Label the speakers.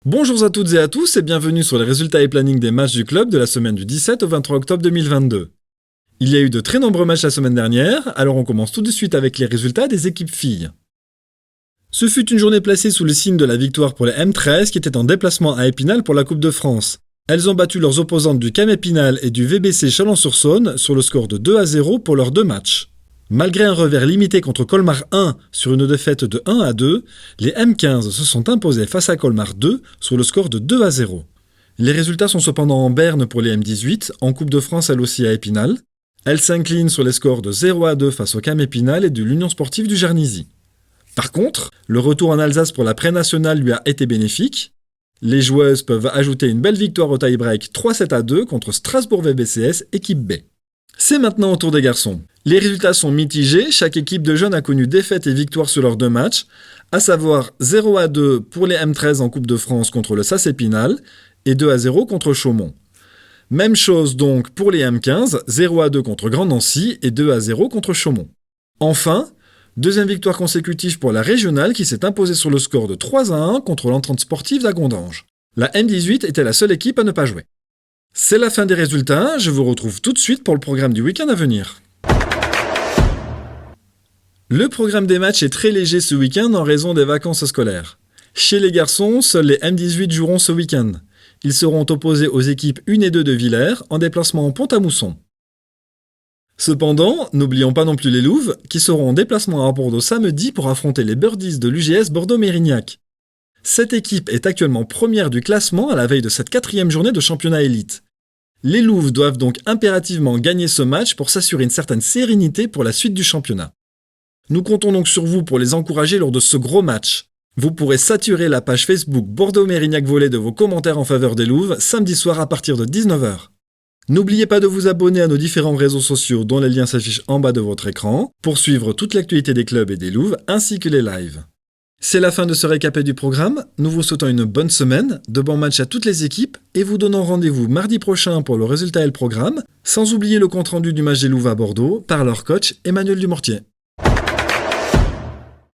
Speaker 1: Bonjour à toutes et à tous et bienvenue sur les résultats et planning des matchs du club de la semaine du 17 au 23 octobre 2022. Il y a eu de très nombreux matchs la semaine dernière, alors on commence tout de suite avec les résultats des équipes filles. Ce fut une journée placée sous le signe de la victoire pour les M13 qui étaient en déplacement à Épinal pour la Coupe de France. Elles ont battu leurs opposantes du CAM Épinal et du VBC Chalon-sur-Saône sur le score de 2-0 pour leurs deux matchs. Malgré un revers limité contre Colmar 1 sur une défaite de 1-2, les M15 se sont imposés face à Colmar 2 sur le score de 2-0. Les résultats sont cependant en berne pour les M18, en Coupe de France elle aussi à Épinal. Elles s'inclinent sur les scores de 0-2 face au CAM Épinal et de l'Union Sportive du Jarnisy. Par contre, le retour en Alsace pour la pré-nationale lui a été bénéfique. Les joueuses peuvent ajouter une belle victoire au tie-break 3-7-2 contre Strasbourg VBCS, équipe B. C'est maintenant au tour des garçons. Les résultats sont mitigés, chaque équipe de jeunes a connu défaite et victoire sur leurs deux matchs, à savoir 0-2 pour les M13 en Coupe de France contre le SAS Épinal et 2-0 contre Chaumont. Même chose donc pour les M15, 0-2 contre Grand Nancy et 2-0 contre Chaumont. Enfin, deuxième victoire consécutive pour la régionale qui s'est imposée sur le score de 3-1 contre l'Entente Sportive d'Agondange. La M18 était la seule équipe à ne pas jouer. C'est la fin des résultats, je vous retrouve tout de suite pour le programme du week-end à venir. Le programme des matchs est très léger ce week-end en raison des vacances scolaires. Chez les garçons, seuls les M18 joueront ce week-end. Ils seront opposés aux équipes 1 et 2 de Villers en déplacement en Pont-à-Mousson. Cependant, n'oublions pas non plus les Louves qui seront en déplacement à Bordeaux samedi pour affronter les Birdies de l'UGS Bordeaux-Mérignac. Cette équipe est actuellement première du classement à la veille de cette 4e journée de championnat élite. Les Louves doivent donc impérativement gagner ce match pour s'assurer une certaine sérénité pour la suite du championnat. Nous comptons donc sur vous pour les encourager lors de ce gros match. Vous pourrez saturer la page Facebook Bordeaux-Mérignac Volley de vos commentaires en faveur des Louves samedi soir à partir de 19h. N'oubliez pas de vous abonner à nos différents réseaux sociaux dont les liens s'affichent en bas de votre écran pour suivre toute l'actualité des clubs et des Louves ainsi que les lives. C'est la fin de ce récapé du programme, nous vous souhaitons une bonne semaine, de bons matchs à toutes les équipes et vous donnons rendez-vous mardi prochain pour le résultat et le programme, sans oublier le compte-rendu du match des Louves à Bordeaux par leur coach Emmanuel Dumortier.